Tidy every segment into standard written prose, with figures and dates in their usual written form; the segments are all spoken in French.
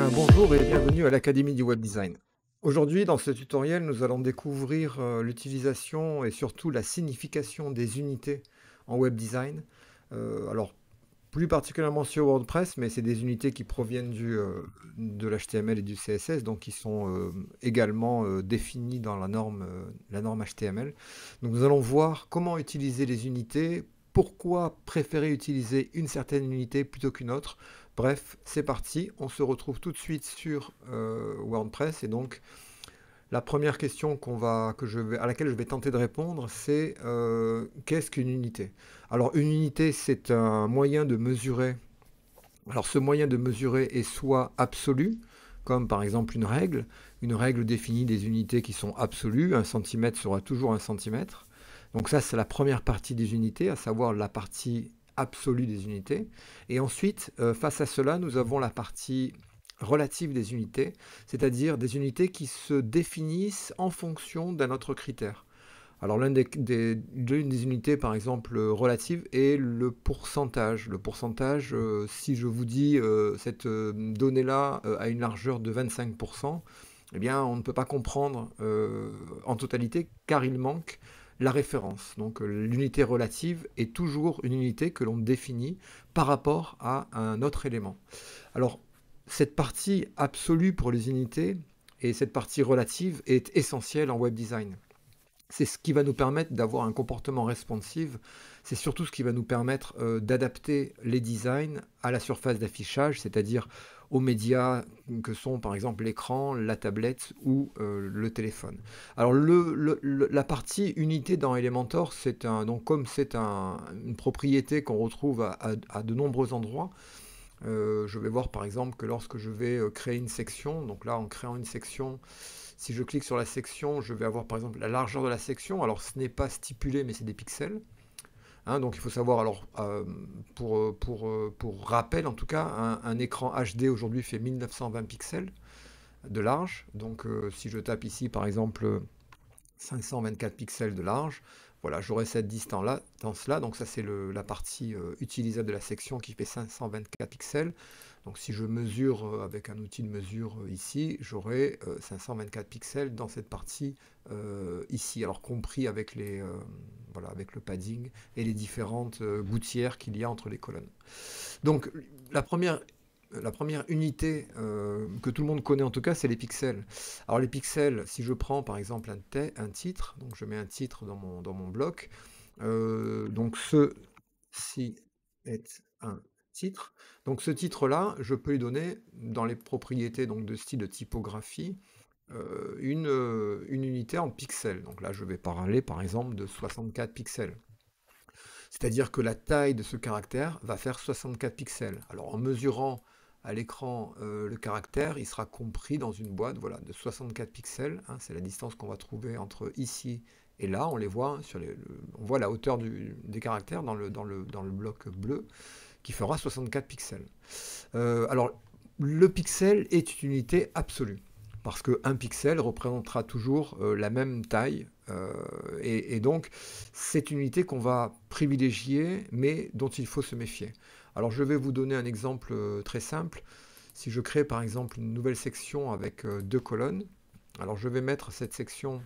bien, bonjour et bienvenue à l'Académie du Web Design. Aujourd'hui, dans ce tutoriel, nous allons découvrir l'utilisation et surtout la signification des unités en web design. Alors, plus particulièrement sur WordPress, mais c'est des unités qui proviennent de l'HTML et du CSS, donc qui sont également définies dans la norme HTML. Donc nous allons voir comment utiliser les unités, pourquoi préférer utiliser une certaine unité plutôt qu'une autre. Bref, c'est parti, on se retrouve tout de suite sur WordPress et donc la première question à laquelle je vais tenter de répondre, c'est qu'est-ce qu'une unité? Alors une unité, c'est un moyen de mesurer. Alors ce moyen de mesurer est soit absolu, comme par exemple une règle. Une règle définit des unités qui sont absolues. Un centimètre sera toujours un centimètre. Donc ça, c'est la première partie des unités, à savoir la partie absolue des unités. Et ensuite, face à cela, nous avons la partie relative des unités, c'est-à-dire des unités qui se définissent en fonction d'un autre critère. Alors l'une des unités, par exemple, relatives est le pourcentage. Le pourcentage, si je vous dis cette donnée-là a une largeur de 25%, eh bien on ne peut pas comprendre en totalité car il manque la référence. Donc l'unité relative est toujours une unité que l'on définit par rapport à un autre élément. Alors cette partie absolue pour les unités et cette partie relative est essentielle en web design. C'est ce qui va nous permettre d'avoir un comportement responsive. C'est surtout ce qui va nous permettre d'adapter les designs à la surface d'affichage, c'est-à-dire aux médias que sont par exemple l'écran, la tablette ou le téléphone. Alors la partie unité dans Elementor, donc comme c'est une propriété qu'on retrouve à de nombreux endroits, je vais voir par exemple que lorsque je vais créer une section, donc là en créant une section, si je clique sur la section, je vais avoir par exemple la largeur de la section. Alors ce n'est pas stipulé, mais c'est des pixels. Hein, donc il faut savoir, alors pour rappel en tout cas, un écran HD aujourd'hui fait 1920 pixels de large. Donc si je tape ici par exemple 524 pixels de large, voilà, j'aurai cette distance-là, donc ça c'est la partie utilisable de la section qui fait 524 pixels. Donc si je mesure avec un outil de mesure ici, j'aurai 524 pixels dans cette partie ici, alors compris avec voilà, avec le padding et les différentes gouttières qu'il y a entre les colonnes. Donc la première unité que tout le monde connaît en tout cas, c'est les pixels. Alors les pixels, si je prends par exemple un titre, donc je mets un titre dans mon bloc, donc ceci est un titre. Donc ce titre-là, je peux lui donner dans les propriétés donc, de style de typographie une unité en pixels. Donc là, je vais parler par exemple de 64 pixels. C'est-à-dire que la taille de ce caractère va faire 64 pixels. Alors en mesurant à l'écran le caractère, il sera compris dans une boîte voilà, de 64 pixels. Hein, c'est la distance qu'on va trouver entre ici et là. On les voit, hein, on voit la hauteur des caractères dans le bloc bleu qui fera 64 pixels. Alors le pixel est une unité absolue parce qu'un pixel représentera toujours la même taille, et donc c'est une unité qu'on va privilégier, mais dont il faut se méfier. Alors je vais vous donner un exemple très simple. Si je crée par exemple une nouvelle section avec deux colonnes, alors je vais mettre cette section,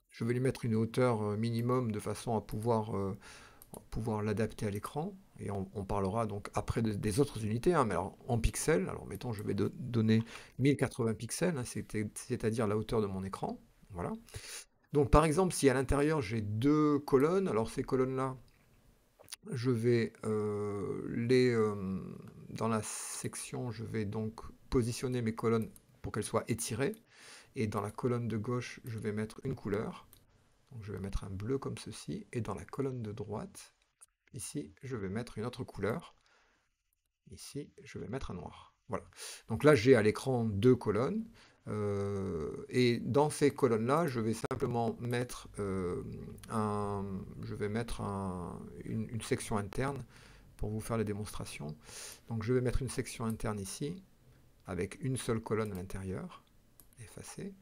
je vais lui mettre une hauteur minimum de façon à pouvoir l'adapter à l'écran, et on parlera donc après des autres unités, hein, mais alors en pixels, alors mettons je vais donner 1080 pixels, hein, c'est-à-dire la hauteur de mon écran, voilà. Donc par exemple si à l'intérieur j'ai deux colonnes, alors ces colonnes-là, je vais dans la section, je vais donc positionner mes colonnes pour qu'elles soient étirées, et dans la colonne de gauche, je vais mettre une couleur, donc je vais mettre un bleu comme ceci, et dans la colonne de droite, ici, je vais mettre une autre couleur. Ici, je vais mettre un noir. Voilà. Donc là, j'ai à l'écran deux colonnes. Et dans ces colonnes-là, je vais simplement mettre, une section interne pour vous faire la démonstration. Donc je vais mettre une section interne ici, avec une seule colonne à l'intérieur, effacée.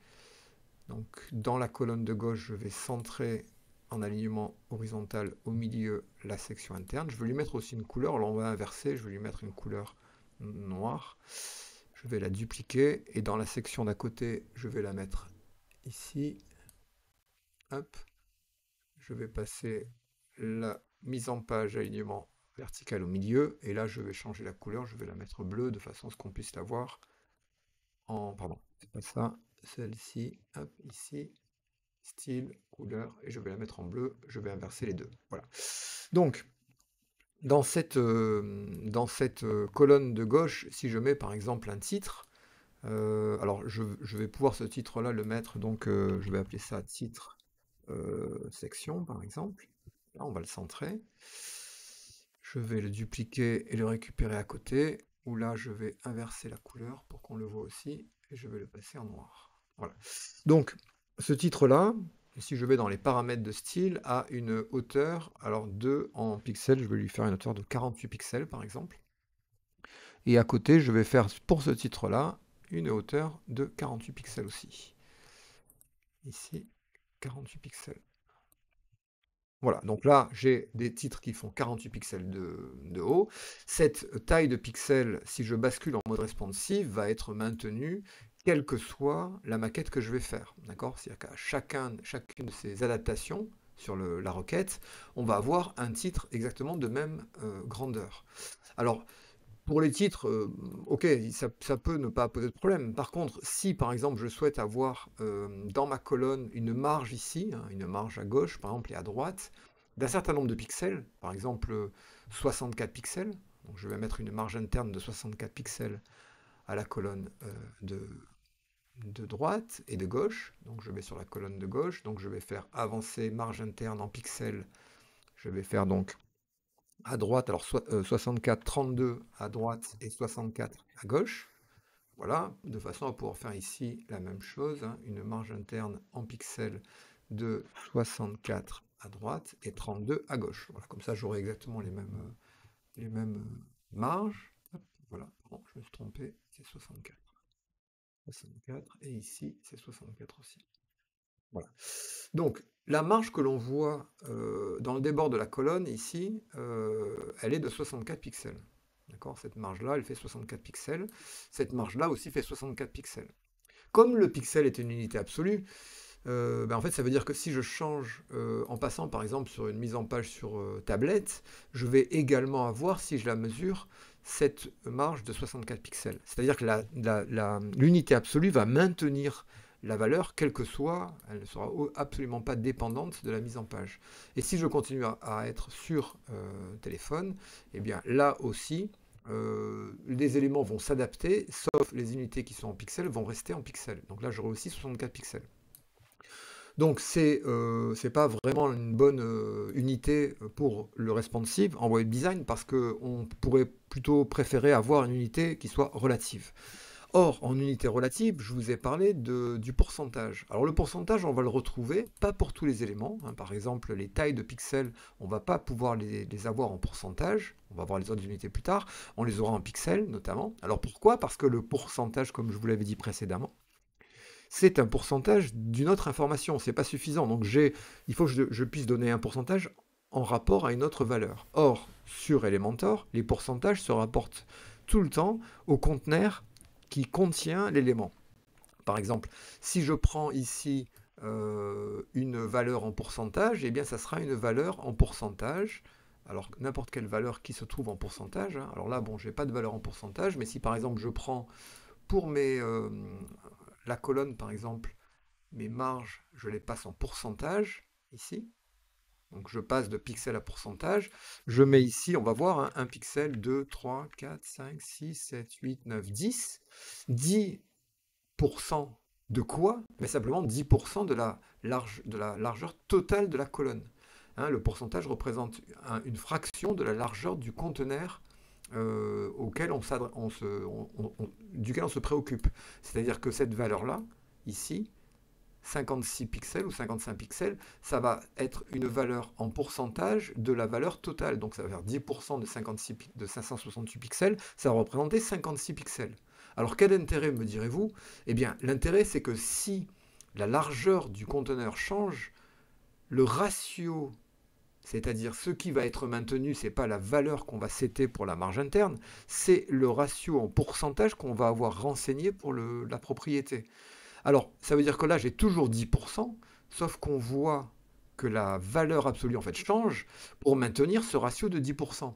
Donc dans la colonne de gauche, je vais centrer en alignement horizontal au milieu la section interne. Je vais lui mettre aussi une couleur, alors on va inverser, je vais lui mettre une couleur noire. Je vais la dupliquer et dans la section d'à côté, je vais la mettre ici. Hop. Je vais passer la mise en page alignement vertical au milieu. Et là, je vais changer la couleur. Je vais la mettre bleue de façon à ce qu'on puisse la voir en... Pardon, c'est pas ça. Celle-ci, hop, ici. Style, couleur. Et je vais la mettre en bleu. Je vais inverser les deux. Voilà. Donc, dans cette colonne de gauche, si je mets par exemple un titre, alors je vais pouvoir ce titre-là le mettre, donc je vais appeler ça titre section par exemple. Là, on va le centrer. Je vais le dupliquer et le récupérer à côté, où là je vais inverser la couleur pour qu'on le voit aussi, et je vais le passer en noir. Voilà. Donc, ce titre-là, si je vais dans les paramètres de style, a une hauteur, alors 2 en pixels, je vais lui faire une hauteur de 48 pixels par exemple. Et à côté, je vais faire pour ce titre-là une hauteur de 48 pixels aussi. Ici, 48 pixels. Voilà, donc là, j'ai des titres qui font 48 pixels de haut. Cette taille de pixels, si je bascule en mode responsive, va être maintenue, quelle que soit la maquette que je vais faire. D'accord? C'est-à-dire qu'à chacune de ces adaptations sur la requête, on va avoir un titre exactement de même grandeur. Alors, pour les titres, ok, ça peut ne pas poser de problème. Par contre, si par exemple je souhaite avoir dans ma colonne une marge ici, hein, une marge à gauche par exemple et à droite, d'un certain nombre de pixels, par exemple 64 pixels, donc je vais mettre une marge interne de 64 pixels à la colonne de droite et de gauche, donc je vais sur la colonne de gauche, donc je vais faire avancer marge interne en pixels, je vais faire donc à droite, alors 64, 32 à droite et 64 à gauche. Voilà, de façon à pouvoir faire ici la même chose, hein, une marge interne en pixels de 64 à droite et 32 à gauche. Voilà, comme ça j'aurai exactement les mêmes marges. Hop, voilà, bon, je me suis trompé, c'est 64. 64, et ici c'est 64 aussi. Voilà. Donc, la marge que l'on voit dans le débord de la colonne, ici, elle est de 64 pixels. D'accord? Cette marge-là, elle fait 64 pixels. Cette marge-là aussi fait 64 pixels. Comme le pixel est une unité absolue, en fait, ça veut dire que si je change, en passant par exemple sur une mise en page sur tablette, je vais également avoir, si je la mesure, cette marge de 64 pixels. C'est-à-dire que l'unité absolue va maintenir la valeur, quelle que soit, elle ne sera absolument pas dépendante de la mise en page. Et si je continue à être sur téléphone, eh bien là aussi, les éléments vont s'adapter, sauf les unités qui sont en pixels vont rester en pixels. Donc là, j'aurai aussi 64 pixels. Donc c'est pas vraiment une bonne unité pour le responsive en web design parce qu'on pourrait plutôt préférer avoir une unité qui soit relative. Or, en unité relative, je vous ai parlé du pourcentage. Alors le pourcentage, on va le retrouver, pas pour tous les éléments, hein. Par exemple, les tailles de pixels, on ne va pas pouvoir les avoir en pourcentage, on va voir les autres unités plus tard, on les aura en pixels notamment. Alors pourquoi? Parce que le pourcentage, comme je vous l'avais dit précédemment, c'est un pourcentage d'une autre information, c'est pas suffisant. Donc il faut que je puisse donner un pourcentage en rapport à une autre valeur. Or, sur Elementor, les pourcentages se rapportent tout le temps au conteneur qui contient l'élément. Par exemple, si je prends ici une valeur en pourcentage, eh bien ça sera une valeur en pourcentage. Alors n'importe quelle valeur qui se trouve en pourcentage, hein. Alors là, bon, je n'ai pas de valeur en pourcentage, mais si par exemple je prends pour la colonne, par exemple, mes marges, je les passe en pourcentage, ici. Donc je passe de pixel à pourcentage. Je mets ici, on va voir, hein, 1 pixel, 2, 3, 4, 5, 6, 7, 8, 9, 10. 10% de quoi? Mais simplement 10% de la largeur totale de la colonne. Hein, le pourcentage représente une fraction de la largeur du conteneur duquel on se préoccupe. C'est-à-dire que cette valeur-là, ici, 56 pixels ou 55 pixels, ça va être une valeur en pourcentage de la valeur totale. Donc ça va faire 10% de 568 pixels, ça va représenter 56 pixels. Alors quel intérêt, me direz-vous? Eh bien, l'intérêt, c'est que si la largeur du conteneur change, le ratio C'est-à-dire ce qui va être maintenu, ce n'est pas la valeur qu'on va setter pour la marge interne, c'est le ratio en pourcentage qu'on va avoir renseigné pour la propriété. Alors, ça veut dire que là, j'ai toujours 10%, sauf qu'on voit que la valeur absolue en fait change pour maintenir ce ratio de 10%.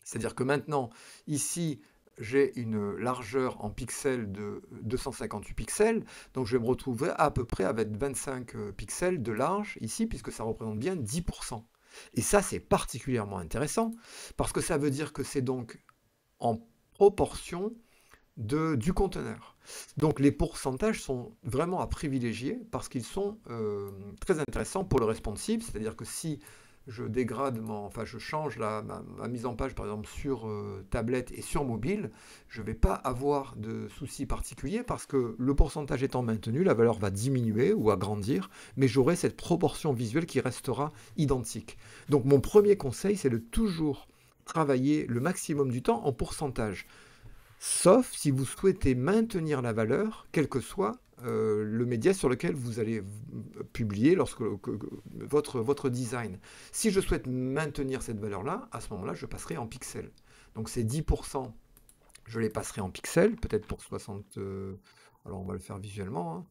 C'est-à-dire que maintenant, ici, j'ai une largeur en pixels de 258 pixels, donc je vais me retrouver à peu près avec 25 pixels de large ici, puisque ça représente bien 10%. Et ça, c'est particulièrement intéressant, parce que ça veut dire que c'est donc en proportion du conteneur. Donc les pourcentages sont vraiment à privilégier parce qu'ils sont très intéressants pour le responsive, c'est-à-dire que si je dégrade enfin je change ma mise en page par exemple sur tablette et sur mobile, je ne vais pas avoir de soucis particuliers parce que le pourcentage étant maintenu, la valeur va diminuer ou agrandir, mais j'aurai cette proportion visuelle qui restera identique. Donc mon premier conseil, c'est de toujours travailler le maximum du temps en pourcentage. Sauf si vous souhaitez maintenir la valeur, quel que soit le média sur lequel vous allez publier votre design. Si je souhaite maintenir cette valeur-là, à ce moment-là, je passerai en pixels. Donc ces 10%, je les passerai en pixels, peut-être pour 60... alors on va le faire visuellement. Hein.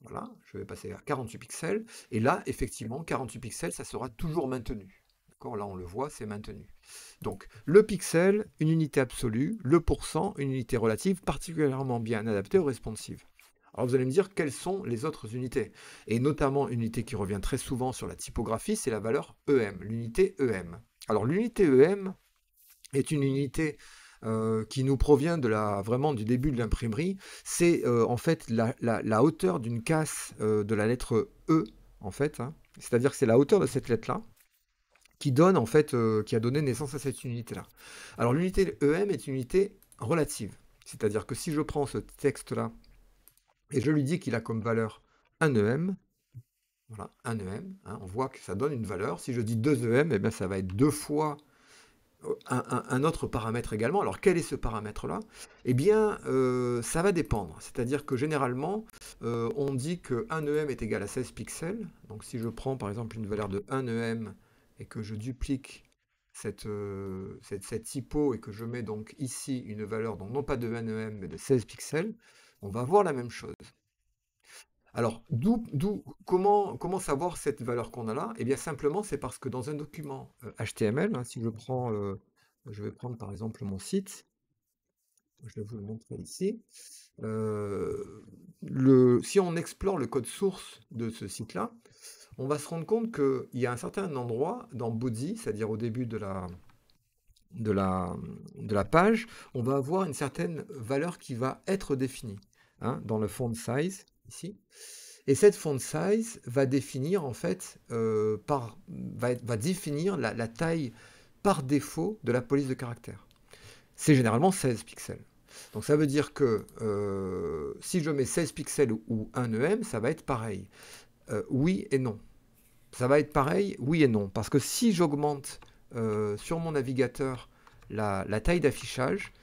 Voilà, je vais passer à 48 pixels. Et là, effectivement, 48 pixels, ça sera toujours maintenu. Là, on le voit, c'est maintenu. Donc, le pixel, une unité absolue, le pourcent, une unité relative, particulièrement bien adaptée au responsive. Alors, vous allez me dire quelles sont les autres unités. Et notamment, une unité qui revient très souvent sur la typographie, c'est la valeur EM, l'unité EM. Alors, l'unité EM est une unité qui nous provient vraiment du début de l'imprimerie. C'est en fait la hauteur d'une casse de la lettre E, en fait. Hein. C'est-à-dire que c'est la hauteur de cette lettre-là qui donne en fait, qui a donné naissance à cette unité-là. Alors l'unité EM est une unité relative, c'est-à-dire que si je prends ce texte-là et je lui dis qu'il a comme valeur 1 EM, voilà, 1 EM, hein, on voit que ça donne une valeur. Si je dis 2 EM, eh bien, ça va être 2 fois un autre paramètre également. Alors quel est ce paramètre-là? Eh bien, ça va dépendre. C'est-à-dire que généralement, on dit que 1 EM est égal à 16 pixels. Donc si je prends par exemple une valeur de 1 EM et que je duplique cette typo et que je mets donc ici une valeur, donc non pas de 1 EM mais de 16 pixels, on va avoir la même chose. Alors, comment savoir cette valeur qu'on a là? Eh bien, simplement, c'est parce que dans un document HTML, hein, si je vais prendre par exemple mon site, je vais vous le montrer ici. Si on explore le code source de ce site-là, on va se rendre compte qu'il y a un certain endroit dans body, c'est-à-dire au début de la page, on va avoir une certaine valeur qui va être définie hein, dans le font size, ici. Et cette font size va définir en fait, va définir la taille par défaut de la police de caractère. C'est généralement 16 pixels. Donc ça veut dire que si je mets 16 pixels ou 1 EM, ça va être pareil. Oui et non. Ça va être pareil, oui et non. Parce que si j'augmente sur mon navigateur la taille d'affichage,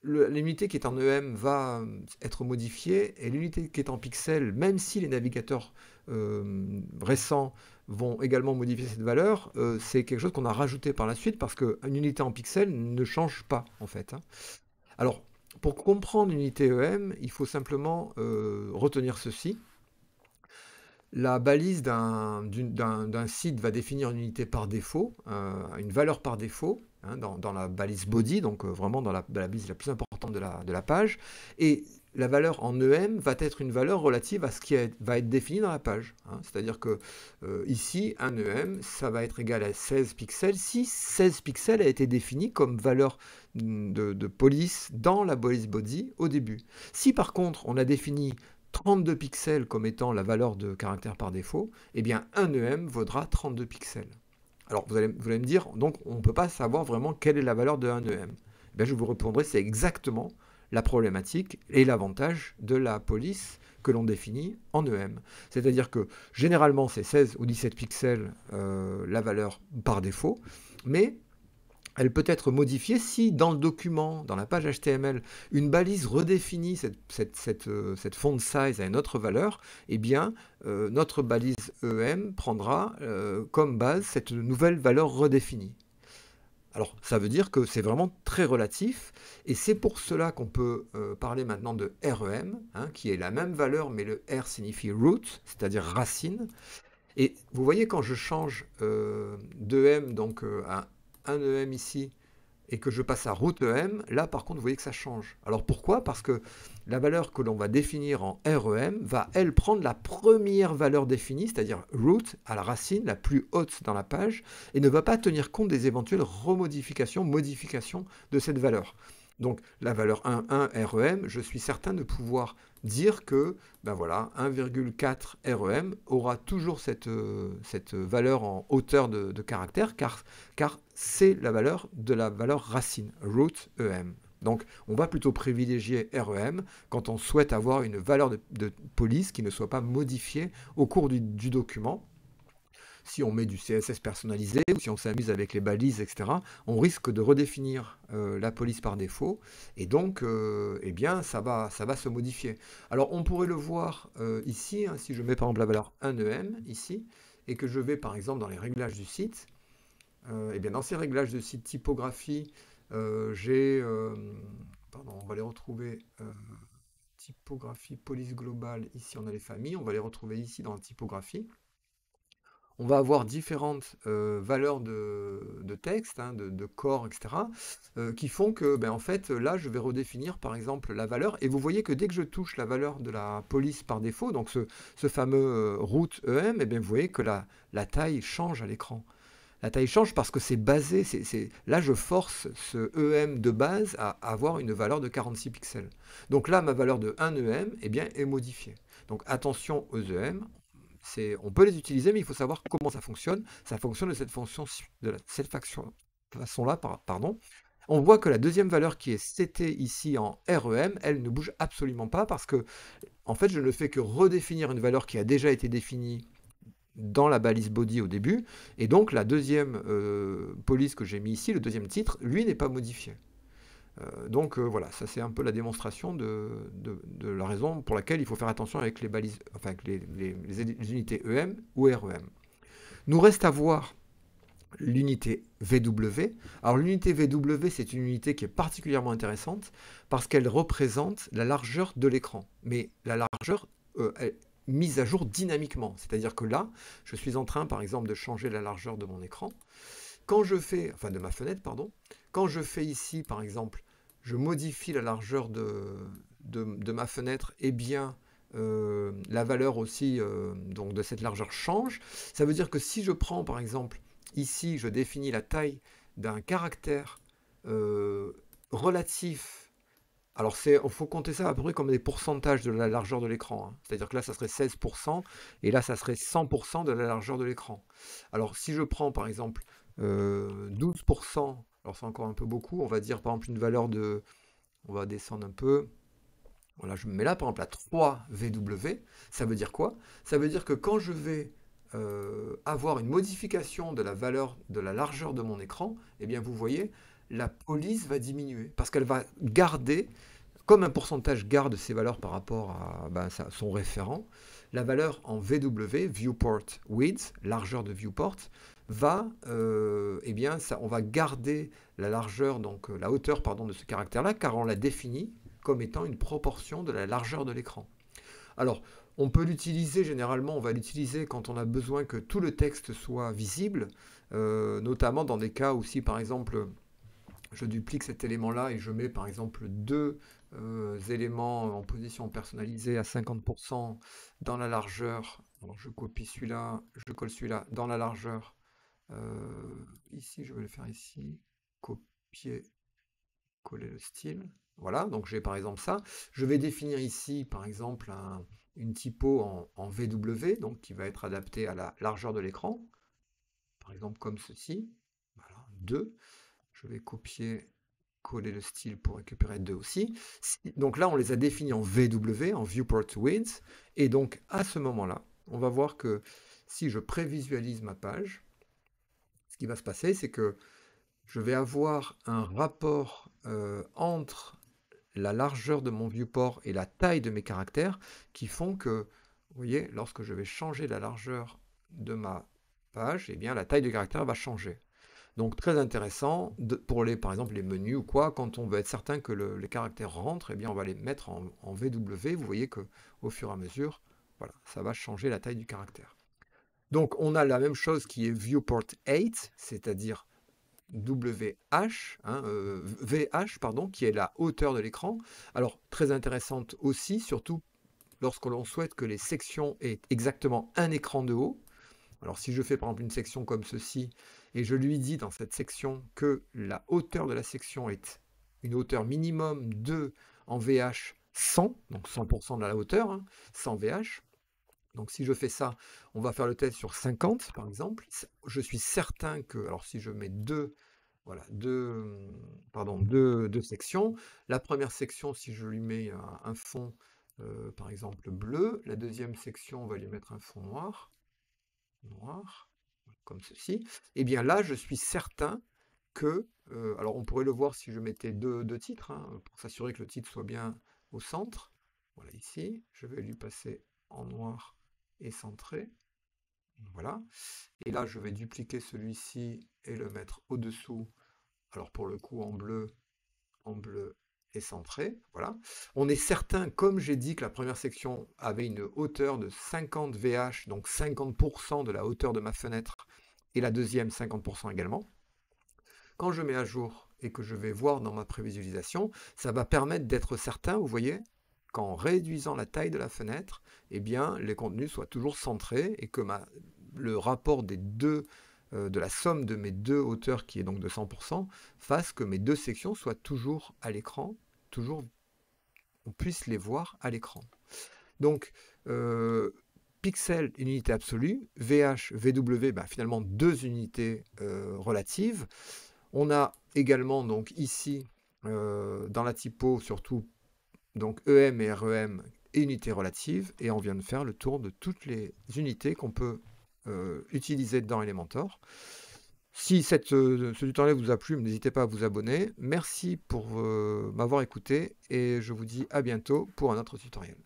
l'unité qui est en EM va être modifiée et l'unité qui est en pixels, même si les navigateurs récents vont également modifier cette valeur, c'est quelque chose qu'on a rajouté par la suite parce qu'une unité en pixels ne change pas en fait. Hein. Alors, pour comprendre l'unité EM, il faut simplement retenir ceci. La balise d'un site va définir une unité par défaut, une valeur par défaut, hein, dans la balise body, donc vraiment dans la balise la plus importante de la page. Et la valeur en EM va être une valeur relative à ce qui va être défini dans la page. Hein. C'est-à-dire que ici, un EM, ça va être égal à 16 pixels si 16 pixels a été défini comme valeur de police dans la balise body au début. Si par contre on a défini 32 pixels comme étant la valeur de caractère par défaut, eh bien 1 EM vaudra 32 pixels. Alors vous allez me dire, donc on ne peut pas savoir vraiment quelle est la valeur de 1 EM. Eh bien, je vous répondrai, c'est exactement la problématique et l'avantage de la police que l'on définit en EM. C'est-à-dire que généralement c'est 16 ou 17 pixels la valeur par défaut, mais elle peut être modifiée si dans le document, dans la page HTML, une balise redéfinit cette font size à une autre valeur, eh bien, notre balise EM prendra comme base cette nouvelle valeur redéfinie. Alors, ça veut dire que c'est vraiment très relatif, et c'est pour cela qu'on peut parler maintenant de REM, hein, qui est la même valeur, mais le R signifie root, c'est-à-dire racine. Et vous voyez, quand je change d'EM donc à un EM ici, et que je passe à root EM, là par contre vous voyez que ça change. Alors pourquoi? Parce que la valeur que l'on va définir en REM va elle prendre la première valeur définie, c'est-à-dire root à la racine la plus haute dans la page, et ne va pas tenir compte des éventuelles remodifications, modifications de cette valeur. Donc la valeur 1,1 REM, je suis certain de pouvoir dire que ben voilà, 1,4 REM aura toujours cette valeur en hauteur de caractère, car c'est la valeur de la valeur racine, root EM. Donc on va plutôt privilégier REM quand on souhaite avoir une valeur de police qui ne soit pas modifiée au cours du document. Si on met du CSS personnalisé ou si on s'amuse avec les balises, etc., on risque de redéfinir la police par défaut, et donc eh bien, ça va se modifier. Alors on pourrait le voir ici, hein, si je mets par exemple la valeur 1EM ici, et que je vais par exemple dans les réglages du site, eh bien, dans ces réglages de site typographie, j'ai, pardon, on va les retrouver, typographie, police globale, ici on a les familles, on va les retrouver ici dans la typographie. On va avoir différentes valeurs de texte, hein, de corps, etc., qui font que, ben, en fait, là, je vais redéfinir, par exemple, la valeur. Et vous voyez que dès que je touche la valeur de la police par défaut, donc ce fameux root EM, eh bien, vous voyez que la taille change à l'écran. La taille change parce que c'est basé, là je force ce EM de base à avoir une valeur de 46 pixels. Donc là, ma valeur de 1 EM eh bien, est modifiée. Donc attention aux EM, on peut les utiliser, mais il faut savoir comment ça fonctionne. Ça fonctionne de cette façon-là, pardon. On voit que la deuxième valeur qui est CT ici en REM, elle ne bouge absolument pas parce que, en fait, je ne fais que redéfinir une valeur qui a déjà été définie dans la balise body au début, et donc la deuxième police que j'ai mis ici, le deuxième titre, lui n'est pas modifié. Donc voilà, ça c'est un peu la démonstration de la raison pour laquelle il faut faire attention avec les balises, enfin avec les unités EM ou REM. Nous reste à voir l'unité VW. Alors l'unité VW, c'est une unité qui est particulièrement intéressante parce qu'elle représente la largeur de l'écran. Mais la largeur mise à jour dynamiquement. C'est-à-dire que là, je suis en train, par exemple, de changer la largeur de mon écran. Quand je fais, enfin de ma fenêtre, pardon, quand je fais ici, par exemple, je modifie la largeur de ma fenêtre, eh bien, la valeur aussi donc de cette largeur change. Ça veut dire que si je prends, par exemple, ici, je définis la taille d'un caractère relatif. Alors, il faut compter ça à peu près comme des pourcentages de la largeur de l'écran, hein. C'est-à-dire que là, ça serait 16%, et là, ça serait 100% de la largeur de l'écran. Alors, si je prends, par exemple, 12%, alors c'est encore un peu beaucoup, on va dire, par exemple, une valeur de... On va descendre un peu. Voilà, je me mets là, par exemple, à 3 VW. Ça veut dire quoi? Ça veut dire que quand je vais avoir une modification de la valeur de la largeur de mon écran, eh bien, vous voyez, la police va diminuer parce qu'elle va garder, comme un pourcentage garde ses valeurs par rapport à ben, son référent, la valeur en VW, viewport width, largeur de viewport, va, eh bien, on va garder la largeur, donc la hauteur, pardon, de ce caractère-là, car on l'a défini comme étant une proportion de la largeur de l'écran. Alors, on peut l'utiliser, généralement, on va l'utiliser quand on a besoin que tout le texte soit visible, notamment dans des cas où si, par exemple, je duplique cet élément-là et je mets, par exemple, deux éléments en position personnalisée à 50% dans la largeur. Alors, je copie celui-là, je colle celui-là dans la largeur. Ici, je vais le faire ici. Copier, coller le style. Voilà, donc j'ai par exemple ça. Je vais définir ici, par exemple, une typo en VW, donc qui va être adaptée à la largeur de l'écran. Par exemple, comme ceci. Voilà, 2. Je vais copier, coller le style pour récupérer 2 aussi. Donc là, on les a définis en VW, en Viewport Width. Et donc, à ce moment-là, on va voir que si je prévisualise ma page, ce qui va se passer, c'est que je vais avoir un rapport entre la largeur de mon viewport et la taille de mes caractères qui font que, vous voyez, lorsque je vais changer la largeur de ma page, eh bien, la taille du caractère va changer. Donc très intéressant pour par exemple les menus ou quoi, quand on veut être certain que les caractères rentrent, eh bien on va les mettre en VW. Vous voyez que au fur et à mesure, voilà, ça va changer la taille du caractère. Donc on a la même chose qui est viewport 8, c'est-à-dire WH, hein, VH, pardon, qui est la hauteur de l'écran. Alors très intéressante aussi, surtout lorsque l'on souhaite que les sections aient exactement un écran de haut. Alors si je fais par exemple une section comme ceci, et je lui dis dans cette section que la hauteur de la section est une hauteur minimum de, en VH, 100, donc 100% de la hauteur, hein, 100 VH. Donc si je fais ça, on va faire le test sur 50 par exemple. Je suis certain que, alors si je mets voilà, deux sections, la première section, si je lui mets un fond, par exemple bleu, la deuxième section, on va lui mettre un fond noir, comme ceci, et bien là, je suis certain que, alors on pourrait le voir si je mettais deux titres, hein, pour s'assurer que le titre soit bien au centre. Voilà, ici, je vais lui passer en noir et centré. Voilà. Et là, je vais dupliquer celui-ci et le mettre au-dessous. Alors pour le coup, en bleu et centré. Voilà. On est certain, comme j'ai dit, que la première section avait une hauteur de 50 VH, donc 50% de la hauteur de ma fenêtre, et la deuxième 50% également. Quand je mets à jour et que je vais voir dans ma prévisualisation, ça va permettre d'être certain, vous voyez, qu'en réduisant la taille de la fenêtre, eh bien, les contenus soient toujours centrés et que le rapport des deux, de la somme de mes deux hauteurs, qui est donc de 100%, fasse que mes deux sections soient toujours à l'écran, toujours on puisse les voir à l'écran. Donc, pixel, une unité absolue, VH, VW, ben, finalement deux unités relatives. On a également donc ici, dans la typo, surtout donc EM et REM et unités relatives, et on vient de faire le tour de toutes les unités qu'on peut utiliser dans Elementor. Si ce tutoriel vous a plu, n'hésitez pas à vous abonner. Merci pour m'avoir écouté et je vous dis à bientôt pour un autre tutoriel.